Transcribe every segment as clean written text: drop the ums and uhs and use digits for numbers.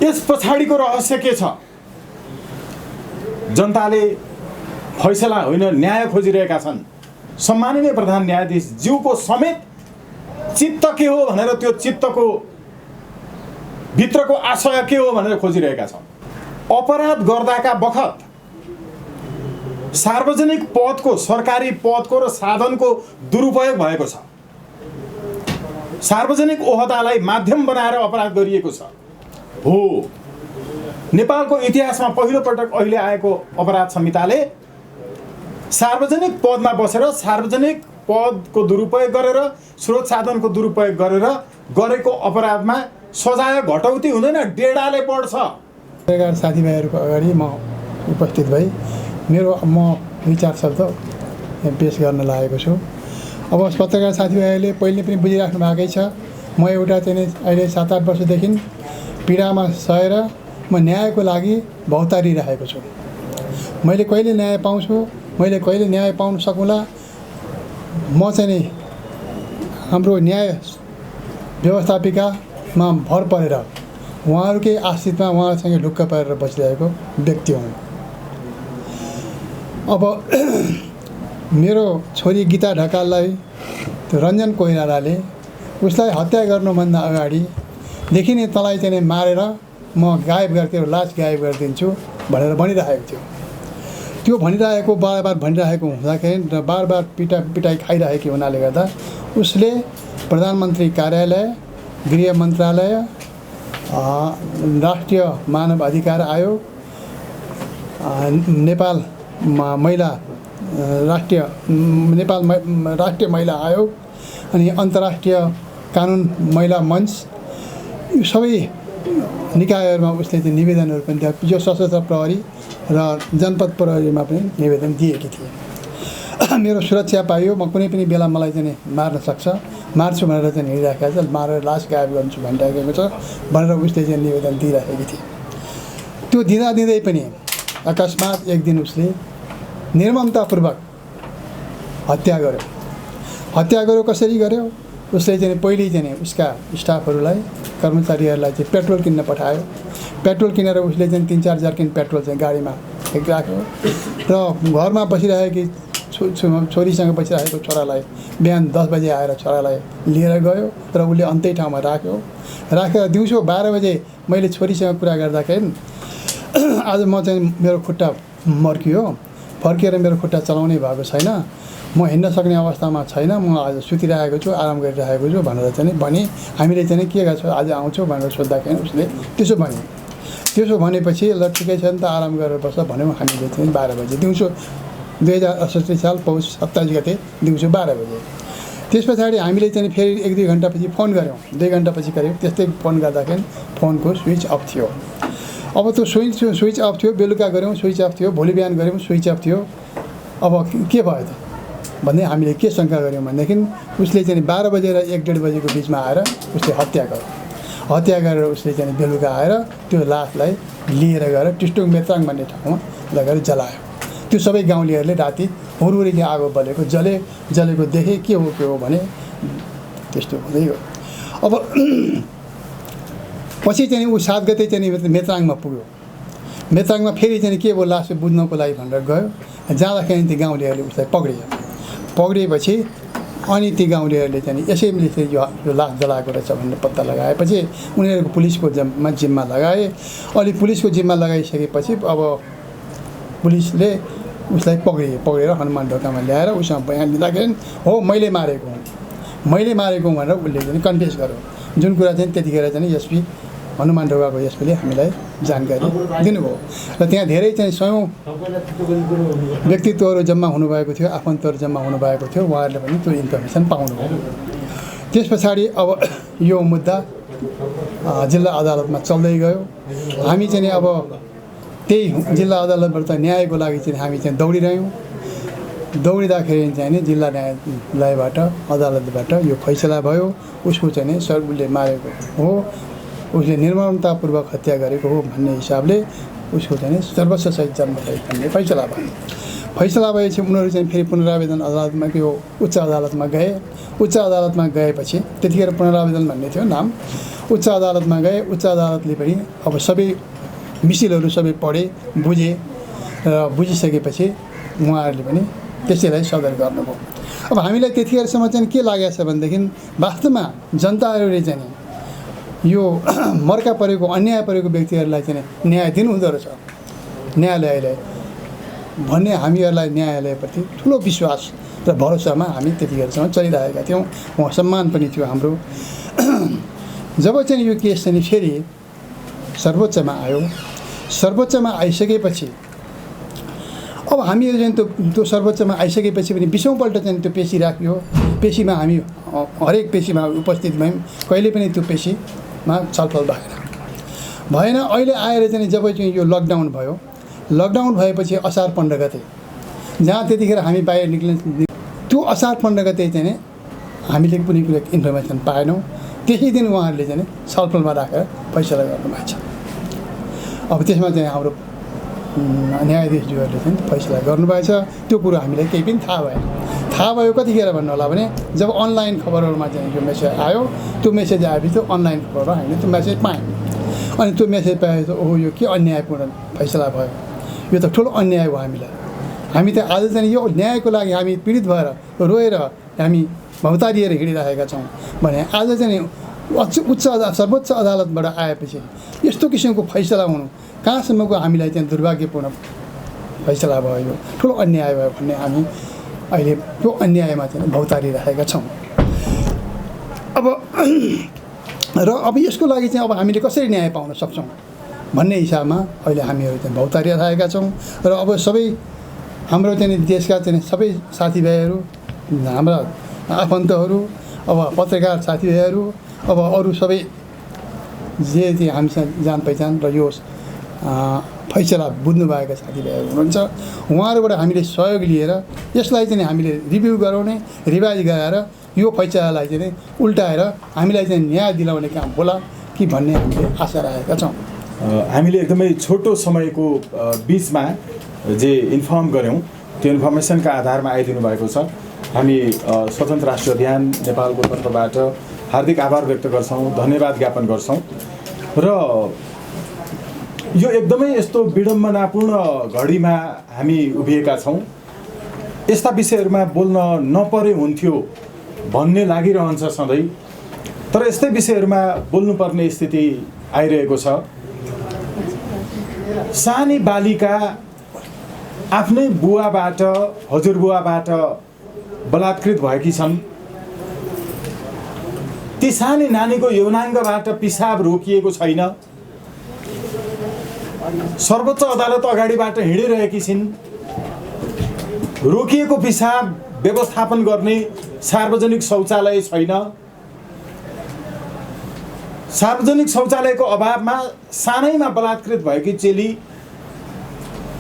यस पछाडिको रहस्य के छ? जनताले फैसला होइन न्याय खोजिरहेका छन्। सम्माननीय प्रधान न्यायाधीश ज्यूको समेत चित्त के हो भनेर त्यो चित्तको भित्रको आशय के हो भनेर खोजिरहेका छन्। अपराध गर्दाका बखत सार्वजनिक पदको, सरकारी पदको र साधनको दुरुपयोग भएको छ। सार्वजनिक ओहदालाई माध्यम बनाएर अपराध गरिएको छ। हो, नेपालको इतिहासमा पहिलो पटक अहिले आएको अपराध संहिताले सार्वजनिक पदमा बसेर सार्वजनिक पदको दुरुपयोग गरेर, स्रोत साधनको दुरुपयोग गरेर गरेको अपराधमा सजाय घटौती हुँदैन, डेढाले बढ्छ। पत्रकार साथीभाइहरूको अगाडि म उपस्थित भई म विचार शब्द पेश गर्न लागेको छु। अब पत्रकार साथीभाइहरूले पहिले पनि बुझिराख्नु भएकै छ, म एउटा चाहिँ अहिले 7-8 वर्षदेखि पीडामा सहेर म न्यायको लागि भौतारिरहेको छु। मैले कहिले न्याय पाउँछु, मैले कहिले न्याय पाउन सकौँला, म चाहिँ नि हाम्रो न्याय व्यवस्थापिकामा भर परेर उहाँहरूकै आश्रितमा उहाँसँग ढुक्क परेर बसिरहेको व्यक्ति हुँ। अब मेरो छोरी गीता ढकाललाई त्यो रञ्जन कोइरालाले उसलाई हत्या गर्नुभन्दा अगाडिदेखि नै तँलाई चाहिँ मारेर म गायब गर्थेँ, लास गायब गरिदिन्छु भनेर भनिरहेको थियो। त्यो भनिरहेको बार भनिरहेको हुँदाखेरि र बार पिटाइ खाइरहेको हुनाले गर्दा उसले प्रधानमन्त्री कार्यालय, गृह मन्त्रालय, राष्ट्रिय मानव अधिकार आयोग, नेपाल राष्ट्रिय महिला आयोग अनि अन्तर्राष्ट्रिय कानुन महिला मञ्च, यो सबै निकायहरूमा उसले चाहिँ निवेदनहरू पनि दिए, जो सशस्त्र प्रहरी र जनपद प्रहरीमा पनि निवेदन दिएकी थिए। मेरो सुरक्षा पाइयो, म कुनै पनि बेला मलाई चाहिँ मार्न सक्छ, मार्छु भनेर चाहिँ हिँडिराखेको छ, मारेर लास गायब गर्छु भनिरहेको छ भनेर उसले चाहिँ निवेदन दिइराखेकी थिए। त्यो दिँदै पनि अकस्मात एक दिन उसले निर्ममतापूर्वक हत्या गर्यो। हत्या गर्यो, कसरी गर्यो? उसले चाहिँ पहिले चाहिँ उसका स्टाफहरूलाई, कर्मचारीहरूलाई चाहिँ पेट्रोल किन्न पठायो। पेट्रोल किनेर उसले चाहिँ 3-4 जर्किन पेट्रोल चाहिँ गाडीमा राख्यो र घरमा बसिरहेकी छोरीसँग बसिरहेको छोरालाई बिहान 10 बजे आएर छोरालाई लिएर गयो र उसले अन्तै ठाउँमा राखेर दिउँसो 12 बजे मैले छोरीसँग कुरा गर्दाखेरि आज म चाहिँ मेरो खुट्टा मर्कियो, फर्किएर मेरो खुट्टा चलाउनै भएको छैन, म हिँड्न सक्ने अवस्थामा छैन, म आज सुतिरहेको छु, आराम गरिरहेको छु भनेर चाहिँ भने हामीले चाहिँ के गर्छौँ आज आउँछौँ भनेर सोद्धाखेरि उसले त्यसो भने। त्यसो भनेपछि ल ठिकै छ नि त, आराम गरेर बस्छ भन्यौँ हामीले चाहिँ 12 बजे दिउँसो 2068 साल पौष 27 गते दिउँसो 12 बजे। त्यस पछाडि हामीले चाहिँ फेरि 1-2 घन्टापछि फोन गऱ्यौँ, 2 घन्टापछि गऱ्यौँ। त्यस्तै फोन गर्दाखेरि फोनको स्विच अफ थियो। अब त्यो स्विच अफ थियो, बेलुका गऱ्यौँ स्विच अफ थियो, भोलि बिहान गऱ्यौँ स्विच अफ थियो। अब के भयो त भन्ने हामीले के शङ्का गऱ्यौँ भनेदेखि उसले चाहिँ 12 बजे र 1-1:30 बजेको बिचमा आएर उसले हत्या गर्यो। हत्या गरेर उसले चाहिँ बेलुका आएर त्यो लासलाई लिएर गएर टिस्टुङ मेत्राङ भन्ने ठाउँमा लगेर जलायो। त्यो सबै गाउँलेहरूले राति हुरहुरीले आगो बलेको जलेको देखे, के हो भने त्यस्तो हुँदै गयो। अब पछि चाहिँ ऊ 7 गते चाहिँ मेत्राङमा पुग्यो। मेत्राङमा फेरि चाहिँ के भयो लास बुझ्नको लागि भनेर गयो। जाँदाखेरि ती गाउँलेहरूले उसलाई पक्रिएपछि अनि ती गाउँलेहरूले चाहिँ यसैले चाहिँ यो लास जलाएको रहेछ भनेर पत्ता लगाएपछि उनीहरूको पुलिसको जिम्मा लगाए। अलि पुलिसको जिम्मा लगाइसकेपछि अब पुलिसले उसलाई पक्रेर हनुमान ढोकामा ल्याएर उसँग बयान दिँदाखेरि हो मैले मारेको भनेर उसले चाहिँ कन्फेस गर्यो। जुन कुरा चाहिँ त्यतिखेर चाहिँ एसपी हनुमान ढोकाको एसपीले हामीलाई जानकारी दिनुभयो र त्यहाँ धेरै चाहिँ 100 व्यक्तित्वहरू जम्मा हुनुभएको थियो, आफन्तहरू जम्मा हुनुभएको थियो। उहाँहरूले पनि त्यो इन्फर्मेसन पाउनुभयो। त्यस पछाडि अब यो मुद्दा जिल्ला अदालतमा चल्दै गयो। हामी चाहिँ अब त्यही जिल्ला अदालतबाट न्यायको लागि चाहिँ हामी चाहिँ दौडिँदाखेरि चाहिँ नि जिल्ला न्यायालयबाट अदालतबाट यो फैसला भयो उसको चाहिँ उसले मारेको हो, उसले निर्ममतापूर्वक हत्या गरेको हो भन्ने हिसाबले उसको चाहिँ सर्वोच्च सहित जन्मसहित भन्ने फैसला भयो। फैसला भएपछि उनीहरू चाहिँ फेरि पुनरावेदन अदालतमा यो उच्च अदालतमा गए। उच्च अदालतमा गएपछि त्यतिखेर पुनरावेदन भन्ने थियो नाम। उच्च अदालतमा गए। उच्च अदालतले पनि अब सबै मिसिलहरू सबै पढे, बुझे र बुझिसकेपछि उहाँहरूले पनि त्यसैलाई सदर गर्नुभयो। अब हामीलाई त्यतिखेरसम्म चाहिँ के लागेको छ भनेदेखि वास्तवमा जनताहरूले चाहिँ यो मर्का परेको अन्याय परेको व्यक्तिहरूलाई चाहिँ न्याय दिनुहुँदो रहेछ न्यायालयले भन्ने हामीहरूलाई न्यायालयप्रति ठुलो विश्वास र भरोसामा हामी त्यतिखेरसम्म चलिरहेका थियौँ। उहाँ सम्मान पनि थियो हाम्रो। जब चाहिँ यो केस चाहिँ फेरि सर्वोच्चमा आयो, सर्वोच्चमा आइसकेपछि अब हामीहरू चाहिँ त्यो सर्वोच्चमा आइसकेपछि पनि 20औँपल्ट चाहिँ त्यो पेशी राखियो। पेशीमा हामी हरेक पेशीमा उपस्थित भयौँ। कहिले पनि त्यो पेशीमा छलफल भएन। अहिले आएर चाहिँ जब चाहिँ यो लकडाउन भयो, लकडाउन भएपछि असार 15 गते जहाँ त्यतिखेर हामी बाहिर निक्लिने त्यो असार 15 गते चाहिँ हामीले कुनै कुनै इन्फर्मेसन पाएनौँ। त्यही दिन उहाँहरूले चाहिँ छलफलमा राखेर फैसला गर्नुभएको छ। अब त्यसमा चाहिँ हाम्रो न्यायाधीशज्यूहरूले चाहिँ फैसला गर्नुभएको छ। त्यो कुरो हामीलाई केही पनि थाहा भएन। थाहा भयो कतिखेर भन्नु होला भने जब अनलाइन खबरहरूमा चाहिँ यो मेसेज आयो। त्यो मेसेज आएपछि त्यो अनलाइन खबरमा हामीले त्यो मेसेज पायौँ। अनि त्यो मेसेज पाएपछि ओहो यो के अन्यायपूर्ण फैसला भयो, यो त ठुलो अन्याय हो हामीलाई। हामी त आज चाहिँ यो न्यायको लागि हामी पीडित भएर रोएर हामी भौतारिएर हिँडिरहेका छौँ भने आज चाहिँ सर्वोच्च अदालतबाट आएपछि यस्तो किसिमको फैसला हुनु कहाँसम्मको हामीलाई चाहिँ दुर्भाग्यपूर्ण फैसला भयो, यो ठुलो अन्याय भयो भन्ने हामी अहिले त्यो अन्यायमा चाहिँ भौतारिरहेका छौँ। अब यसको लागि चाहिँ अब हामीले कसरी न्याय पाउन सक्छौँ भन्ने हिसाबमा अहिले हामीहरू चाहिँ भौतारिरहेका छौँ। र अब सबै हाम्रो चाहिँ देशका चाहिँ सबै साथीभाइहरू, हाम्रा आफन्तहरू, अब पत्रकार साथीभाइहरू, अब अरू सबै जे चाहिँ हामीसँग जान पहिचान र यो फैसला बुझ्नुभएका साथीभाइहरू हुनुहुन्छ, उहाँहरूबाट हामीले सहयोग लिएर यसलाई चाहिँ हामीले रिभ्यू गराउने, रिभाइज गराएर यो फैसलालाई चाहिँ उल्टाएर हामीलाई चाहिँ न्याय दिलाउने काम होला कि भन्ने हामीले आशा राखेका छौँ। हामीले एकदमै छोटो समयको बिचमा जे इन्फर्म गऱ्यौँ त्यो इन्फर्मेसनका आधारमा आइदिनु भएको छ। हामी स्वतन्त्र राष्ट्रिय अभियान नेपालको तर्फबाट हार्दिक आभार व्यक्त गर्छौँ, धन्यवाद ज्ञापन गर्छौँ। र यो एकदमै यस्तो विडम्बनापूर्ण घडीमा हामी उभिएका छौँ। यस्ता विषयहरूमा बोल्न नपरे हुन्थ्यो भन्ने लागिरहन्छ सधैँ, तर यस्तै विषयहरूमा बोल्नुपर्ने स्थिति आइरहेको छ। सानी बालिका आफ्नै बुवाबाट, हजुरबुवाबाट बलात्कृत भएकी छन्। ती सानी नानीको यौनाङ्गबाट पिसाब रोकिएको छैन। सर्वोच्च अदालत अगाडिबाट हिँडिरहेकी छिन्। रोकिएको पिसाब व्यवस्थापन गर्ने सार्वजनिक शौचालय छैन। सार्वजनिक शौचालयको अभावमा सानैमा बलात्कृत भएकी चेली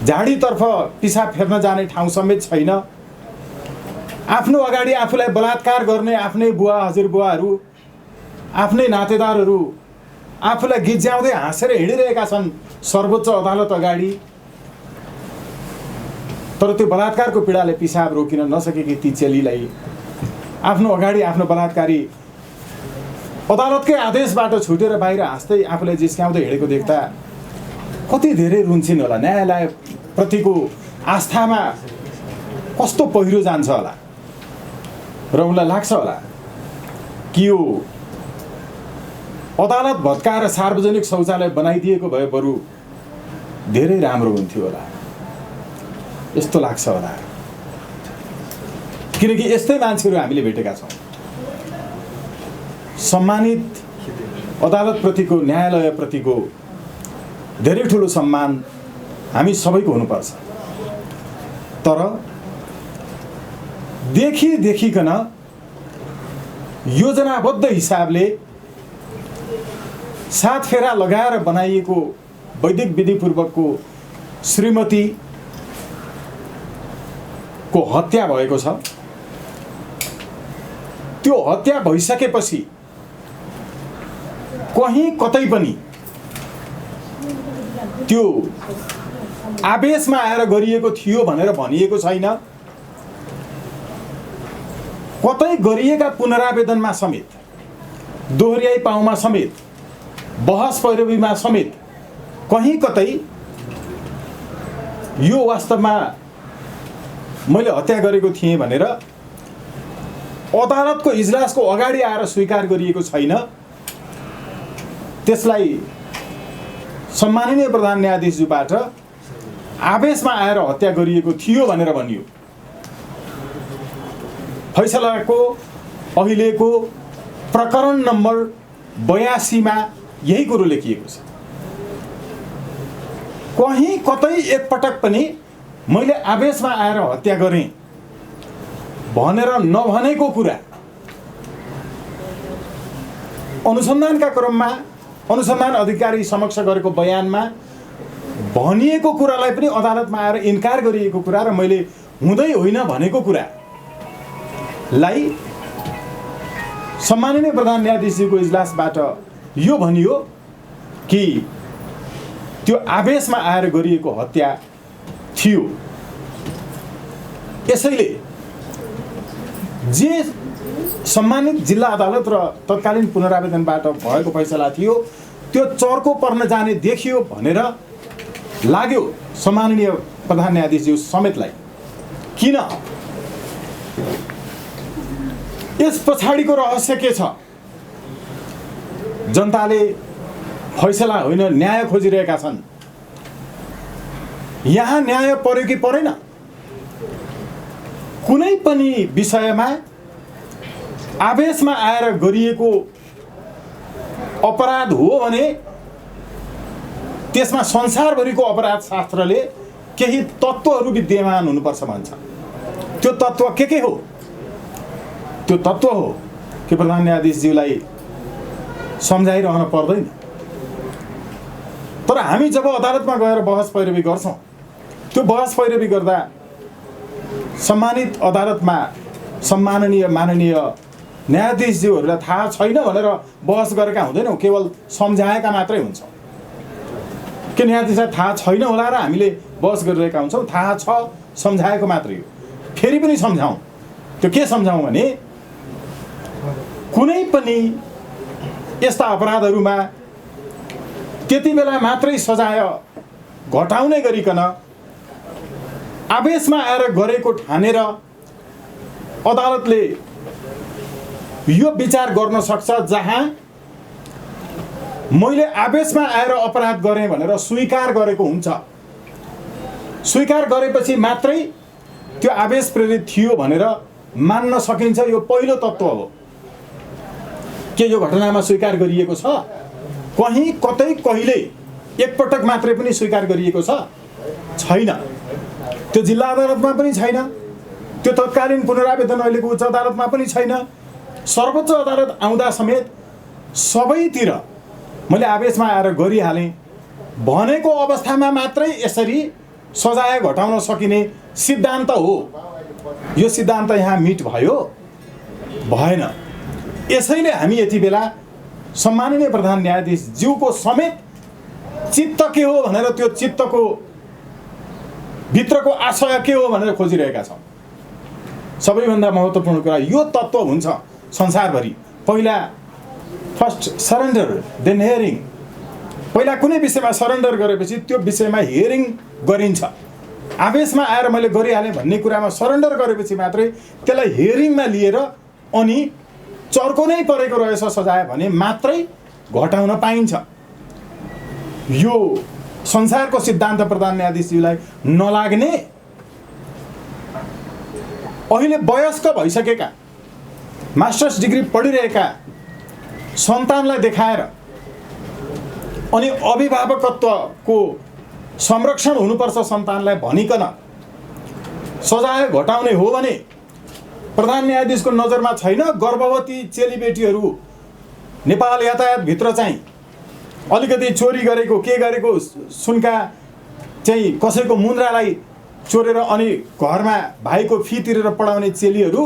झाडीतर्फ पिसाब फेर्न जाने ठाउँ समेत छैन। आफ्नो अगाडि आफूलाई बलात्कार गर्ने आफ्नै बुवा हजुरबुवाहरू, आफ्नै नातेदारहरू आफूलाई गिज्याउँदै हाँसेर हिँडिरहेका छन् सर्वोच्च अदालत अगाडि। तर त्यो बलात्कारको पीडाले पिसाब रोकिन नसकेकी ती चेलीलाई आफ्नो अगाडि आफ्नो बलात्कारी अदालतकै आदेशबाट छुटेर बाहिर हाँस्दै आफूलाई जिस्क्याउँदै हिँडेको देख्दा कति धेरै रुन्छिन् होला। न्यायालय प्रतिको आस्थामा कस्तो पहिरो जान्छ होला र उनलाई लाग्छ होला कि यो अदालत भत्काएर सार्वजनिक शौचालय बनाइदिएको भए बरु धेरै राम्रो हुन्थ्यो होला, यस्तो लाग्छ होला। किनकि यस्तै मान्छेहरू हामीले भेटेका छौँ। सम्मानित अदालतप्रतिको, न्यायालयप्रतिको धेरै ठुलो सम्मान हामी सबैको हुनुपर्छ। तर देखिकन योजनाबद्ध हिसाबले 7 फेरा लगाएर बनाइएको वैदिक विधिपूर्वकको श्रीमतीको हत्या भएको छ। त्यो हत्या भइसकेपछि कहीँ कतै पनि त्यो आवेशमा आएर गरिएको थियो भनेर भनिएको छैन। कतै गरिएका पुनरावेदनमा समेत, दोहोर्याई पाउमा समेत, बहस पैरवीमा समेत कहीँ कतै यो वास्तवमा मैले हत्या गरेको थिएँ भनेर अदालतको इजलासको अगाडि आएर स्वीकार गरिएको छैन। त्यसलाई सम्माननीय प्रधान न्यायाधीशज्यूबाट आवेशमा आएर हत्या गरिएको थियो भनेर भनियो। फैसलाको अहिलेको प्रकरण नम्बर 82 मा यही कुरो लेखिएको छ। कहीँ कतै एकपटक पनि मैले आवेशमा आएर हत्या गरेँ भनेर नभनेको कुरा अनुसन्धानका क्रममा अनुसन्धान अधिकारी समक्ष गरेको बयानमा भनिएको कुरालाई पनि अदालतमा आएर इन्कार गरिएको कुरा र मैले हुँदै होइन भनेको कुरालाई सम्माननीय प्रधान न्यायाधीशज्यूको इजलासबाट यो भनियो कि त्यो आवेशमा आएर गरिएको हत्या थियो। यसैले जे सम्मानित जिल्ला अदालत र तत्कालीन पुनरावेदनबाट भएको फैसला थियो त्यो चर्को पर्न जाने देखियो भनेर लाग्यो सम्माननीय प्रधान न्यायाधीशज्यू समेतलाई। किन? यस पछाडिको रहस्य के छ? जनताले फैसला होइन न्याय खोजिरहेका छन्। यहाँ न्याय पर्यो कि परेन? कुनै पनि विषयमा आवेशमा आएर गरिएको अपराध हो भने त्यसमा संसारभरिको अपराध शास्त्रले केही तत्त्वहरू विद्यमान हुनुपर्छ भन्छ। त्यो तत्त्व के हो? त्यो तत्त्व हो कि प्रधान न्यायाधीशज्यूलाई सम्झाइरहन पर्दैन। तर हामी जब अदालतमा गएर बहस पैरवी गर्छौँ, त्यो बहस पैरवी गर्दा सम्मानित अदालतमा सम्माननीय माननीय न्यायाधीशज्यूहरूलाई थाहा छैन भनेर बहस गरेका हुँदैनौँ, केवल सम्झाएका मात्रै हुन्छ। के न्यायाधीशलाई थाहा छैन होला र हामीले बहस गरिरहेका हुन्छौँ? थाहा छ, सम्झाएको मात्रै हो। फेरि पनि सम्झाउँ। त्यो के सम्झाउँ भने कुनै पनि यस्ता अपराधहरूमा त्यति बेला मात्रै सजाय घटाउने गरिकन आवेशमा आएर गरेको ठानेर अदालतले यो विचार गर्न सक्छ जहाँ मैले आवेशमा आएर अपराध गरेँ भनेर स्वीकार गरेको हुन्छ। स्वीकार गरेपछि मात्रै त्यो आवेश प्रेरित थियो भनेर मान्न सकिन्छ। यो पहिलो तत्त्व हो। के यो घटनामा स्वीकार गरिएको छ? कहीँ कतै कहिले एकपटक मात्रै पनि स्वीकार गरिएको छ? छैन। त्यो जिल्ला अदालतमा पनि छैन, त्यो तत्कालीन पुनरावेदन अहिलेको उच्च अदालतमा पनि छैन। सर्वोच्च अदालत आउँदा समेत सबैतिर मैले आवेशमा आएर गरिहालेँ भनेको अवस्थामा मात्रै यसरी सजाय घटाउन सकिने सिद्धान्त हो। यो सिद्धान्त यहाँ मिट भयो? भएन। यसैले हामी यति बेला सम्माननीय प्रधान न्यायाधीशज्यूको समेत चित्त के हो भनेर, त्यो चित्तको भित्रको आशय के हो भनेर खोजिरहेका छौँ। सबैभन्दा महत्त्वपूर्ण कुरा यो तत्त्व हुन्छ संसारभरि। पहिला फर्स्ट सरेन्डर देन हियरिङ। पहिला कुनै विषयमा सरेन्डर गरेपछि त्यो विषयमा हियरिङ गरिन्छ। आवेशमा आएर मैले गरिहालेँ भन्ने कुरामा सरेन्डर गरेपछि मात्रै त्यसलाई हियरिङमा लिएर अनि चर्को नै परेको रहेछ सजाय भने मात्रै घटाउन पाइन्छ। यो संसारको सिद्धान्त प्रधान न्यायाधीशज्यूलाई नलाग्ने, अहिले वयस्क भइसकेका मास्टर्स डिग्री पढिरहेका सन्तानलाई देखाएर अनि अभिभावकत्वको संरक्षण हुनुपर्छ सन्तानलाई भनिकन सजाय घटाउने हो भने प्रधान न्यायाधीशको नजरमा छैन गर्भवती चेलीबेटीहरू नेपाल यातायातभित्र चाहिँ अलिकति चोरी गरेको के गरेको सुनका चाहिँ कसैको मुन्द्रालाई चोरेर अनि घरमा भाइको फी तिरेर पढाउने चेलीहरू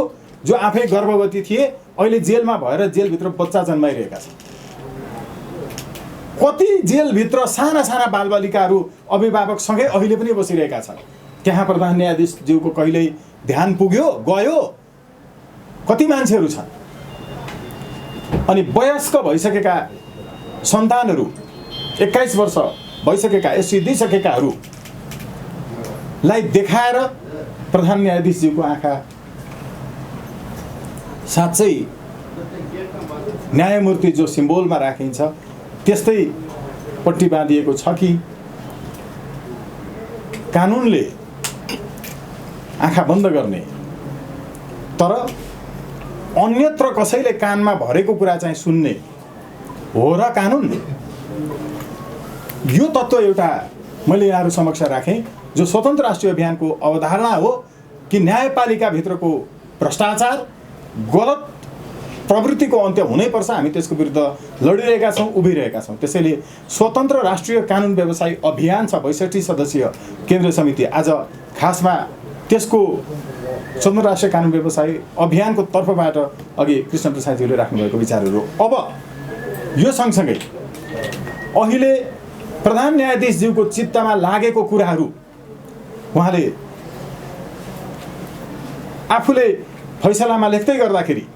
जो आफै गर्भवती थिए अहिले जेलमा भएर जेलभित्र बच्चा जन्माइरहेका छन्। कति जेलभित्र साना साना बालबालिकाहरू अभिभावकसँगै अहिले पनि बसिरहेका छन्। त्यहाँ प्रधान न्यायाधीशज्यूको कहिल्यै ध्यान पुग्यो गयो? कति मान्छेहरू छन्? अनि वयस्क भइसकेका सन्तानहरू 21 वर्ष भइसकेका एससी दिइसकेकाहरूलाई देखाएर प्रधान न्यायाधीशज्यूको आँखा साँच्चै न्यायमूर्ति जो सिम्बोलमा राखिन्छ त्यस्तै पट्टी बाँधिएको छ कि कानुनले आँखा बन्द गर्ने तर अन्यत्र कसैले कानमा भरेको कुरा चाहिँ सुन्ने हो र कानुन? यो तत्त्व एउटा मैले यहाँहरू समक्ष राखेँ जो स्वतन्त्र राष्ट्रिय अभियानको अवधारणा हो कि न्यायपालिकाभित्रको भ्रष्टाचार गलत प्रवृत्तिको अन्त्य हुनैपर्छ। हामी त्यसको विरुद्ध लडिरहेका छौँ, उभिरहेका छौँ। त्यसैले स्वतन्त्र राष्ट्रिय कानुन व्यवसायी अभियान छ 62 सदस्यीय केन्द्रीय समिति। आज खासमा त्यसको स्वतन्त्र राष्ट्रिय कानुन व्यवसायी अभियानको तर्फबाट अघि कृष्ण प्रसादजीले राख्नुभएको विचारहरू। अब यो सँगसँगै अहिले प्रधान न्यायाधीशज्यूको चित्तमा लागेको कुराहरू उहाँले आफूले फैसलामा लेख्दै गर्दाखेरि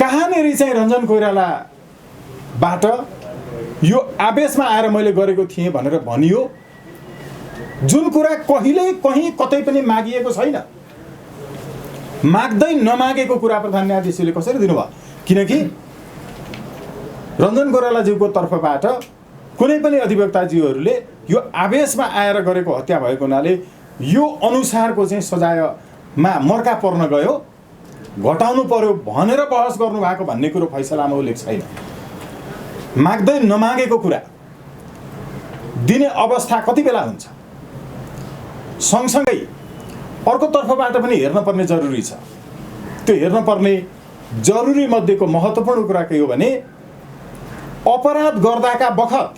कहाँनिर चाहिँ रञ्जन कोइरालाबाट यो आवेशमा आएर मैले गरेको थिएँ भनेर भनियो, जुन कुरा कहिल्यै कहीँ कतै पनि मागिएको छैन। माग्दै नमागेको कुरा प्रधान न्यायाधीशले कसरी दिनुभयो? किनकि रञ्जन कोइरालाज्यूको तर्फबाट कुनै पनि अधिवक्ताज्यूहरूले यो आवेशमा आएर गरेको हत्या भएको हुनाले यो अनुसारको चाहिँ सजायमा मर्का पर्न गयो, घटाउनु पर्यो भनेर बहस गर्नुभएको भन्ने कुरो फैसलामा उल्लेख छैन। माग्दै नमागेको कुरा दिने अवस्था कति बेला हुन्छ? सँगसँगै अर्को तर्फबाट पनि हेर्नुपर्ने जरुरी छ। त्यो हेर्नुपर्ने जरुरी मध्येको महत्त्वपूर्ण कुरा के हो भने अपराध गर्दाका बखत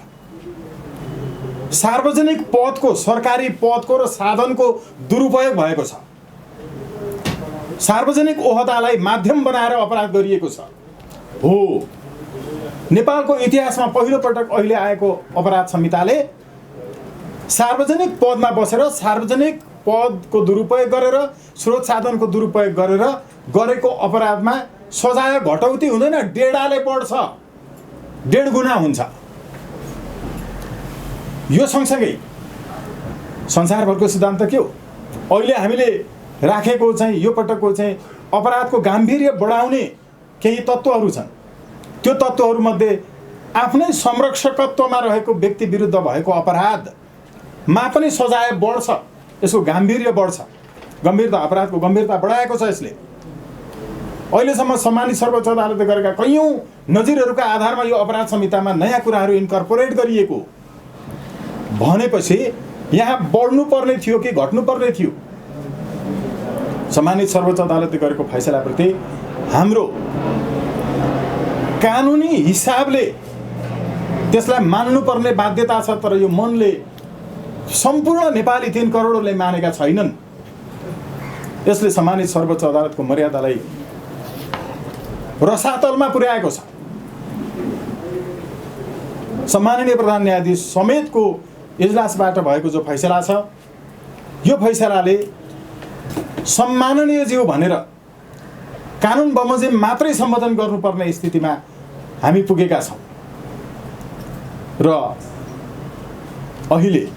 सार्वजनिक पदको, सरकारी पदको र साधनको दुरुपयोग भएको छ। सार्वजनिक ओहदालाई माध्यम बनाएर अपराध गरिएको छ। हो, नेपालको इतिहासमा पहिलो पटक अहिले आएको अपराध संहिताले सार्वजनिक पदमा बसेर सार्वजनिक पदको दुरुपयोग गरेर स्रोत साधनको दुरुपयोग गरेर गरेको अपराधमा सजाय घटौती हुँदैन, 1.5 बढ्छ, 1.5 गुणा हुन्छ। यो सँगसँगै संसारभरको सिद्धान्त के हो? अहिले हामीले राखेको चाहिँ यो पटकको चाहिँ अपराधको गाम्भीर्य बढाउने केही तत्त्वहरू छन्। त्यो तत्त्वहरूमध्ये आफ्नै संरक्षकत्वमा रहेको व्यक्ति विरुद्ध भएको अपराधमा पनि सजाय बढ्छ, यसको गाम्भीर्य बढ्छ। गम्भीरता, अपराधको गम्भीरता बढाएको छ यसले। अहिलेसम्म सम्मानित सर्वोच्च अदालतले गरेका कैयौँ नजिरहरूका आधारमा यो अपराध संहितामा नयाँ कुराहरू इन्कर्पोरेट गरिएको भनेपछि यहाँ बढ्नुपर्ने थियो कि घट्नुपर्ने थियो? सम्मानित सर्वोच्च अदालतले गरेको फैसलाप्रति हाम्रो कानुनी हिसाबले त्यसलाई मान्नुपर्ने बाध्यता छ, तर यो मनले सम्पूर्ण नेपाली 3 करोडले मानेका छैनन्। यसले सम्मानित सर्वोच्च अदालतको मर्यादालाई रसातलमा पुर्याएको छ। सम्माननीय प्रधान न्यायाधीश समेतको इजलासबाट भएको जो फैसला छ, यो फैसलाले सम्माननीय ज्यू भनेर कानुन बमोजिम मात्रै सम्बोधन गर्नुपर्ने स्थितिमा हामी पुगेका छौँ र अहिले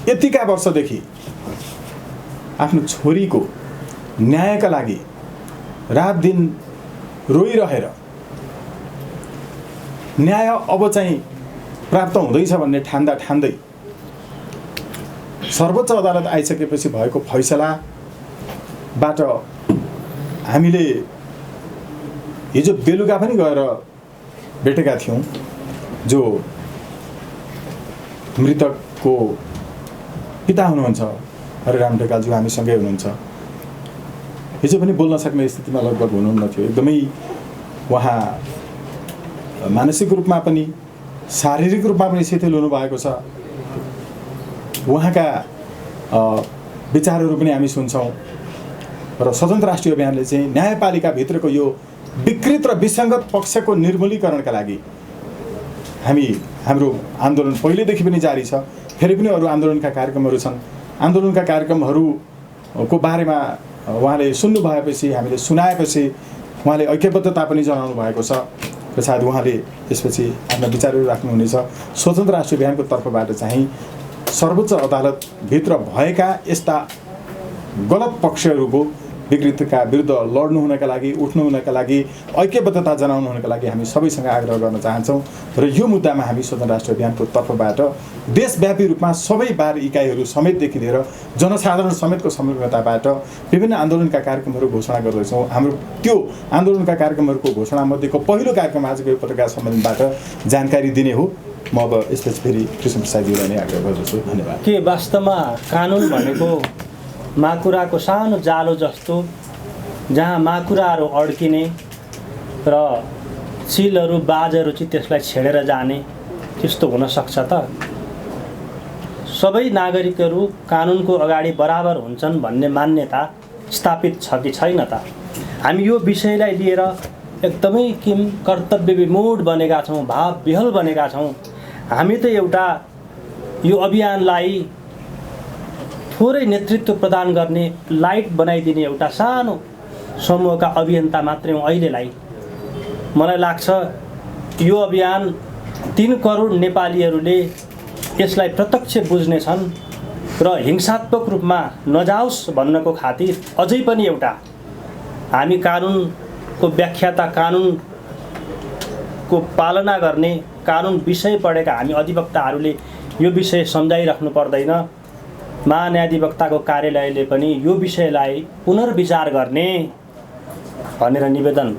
यतिका वर्षदेखि आफ्नो छोरीको न्यायका लागि रात दिन रोइरहेर न्याय अब चाहिँ प्राप्त हुँदैछ भन्ने ठान्दै सर्वोच्च अदालत आइसकेपछि भएको फैसलाबाट हामीले हिजो बेलुका पनि गएर भेटेका थियौँ। जो मृतकको पिता हुनुहुन्छ हरिराम ढकालज्यू हामीसँगै हुनुहुन्छ। हिजो पनि बोल्न सक्ने स्थितिमा लगभग हुनुहुन्न थियो। एकदमै उहाँ मानसिक रूपमा पनि शारीरिक रूपमा पनि शिथिल हुनुभएको छ। उहाँका विचारहरू पनि हामी सुन्छौँ र स्वतन्त्र राष्ट्रिय अभियानले चाहिँ न्यायपालिकाभित्रको यो विकृत र विसङ्गत पक्षको निर्मूलीकरणका लागि हाम्रो आन्दोलन पहिलेदेखि पनि जारी छ, फेरि पनि अरू आन्दोलनका कार्यक्रमहरू छन्। आन्दोलनका कार्यक्रमहरूको बारेमा उहाँले सुन्नु भएपछि, हामीले सुनाएपछि उहाँले ऐक्यबद्धता पनि जनाउनु भएको छ र सायद उहाँले यसपछि आफ्ना विचारहरू राख्नुहुनेछ। स्वतन्त्र राष्ट्रिय अभियानको तर्फबाट चाहिँ सर्वोच्च अदालतभित्र भएका यस्ता गलत पक्षहरूको विकृतिका विरुद्ध लड्नु हुनका लागि, उठ्नु हुनका लागि, ऐक्यबद्धता जनाउनु हुनका लागि हामी सबैसँग आग्रह गर्न चाहन्छौँ र यो मुद्दामा हामी स्वतन्त्र राष्ट्रिय अभियानको तर्फबाट देशव्यापी रूपमा सबै बार इकाइहरू समेतदेखि लिएर जनसाधारण समेतको संलग्नताबाट विभिन्न आन्दोलनका कार्यक्रमहरू घोषणा गर्दैछौँ। हाम्रो त्यो आन्दोलनका कार्यक्रमहरूको घोषणामध्येको पहिलो कार्यक्रम आजको यो पत्रकार सम्मेलनबाट जानकारी दिने हो। म अब यसपछि फेरि कृष्ण प्रसादजीलाई नै आग्रह गर्दछु। धन्यवाद। के वास्तवमा कानुन भनेको माकुराको सानो जालो जस्तो, जहाँ माकुराहरू अड्किने र चिलहरू बाजहरू चाहिँ त्यसलाई छेडेर जाने, त्यस्तो हुनसक्छ त? सबै नागरिकहरू कानुनको अगाडि बराबर हुन्छन् भन्ने मान्यता स्थापित छ कि छैन त? हामी यो विषयलाई लिएर एकदमै कर्तव्य विमूढ बनेका छौँ, भाव विह्वल बनेका छौँ। हामी त एउटा यो अभियानलाई थोरै नेतृत्व प्रदान गर्ने, लाइट बनाइदिने एउटा सानो समूहका अभियन्ता मात्रै हौँ अहिलेलाई। मलाई लाग्छ यो अभियान 3 करोड नेपालीहरूले यसलाई प्रत्यक्ष बुझ्नेछन् र हिंसात्मक रूपमा नजाओस् भन्नको खातिर अझै पनि एउटा हामी कानुनको व्याख्याता, कानुनको पालना गर्ने, कानुन विषय पढेका हामी अधिवक्ताहरूले यो विषय सम्झाइराख्नु पर्दैन। महान्यायाधिवक्ताको कार्यालयले पनि यो विषयलाई पुनर्विचार गर्ने भनेर निवेदन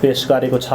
पेश गरेको छ।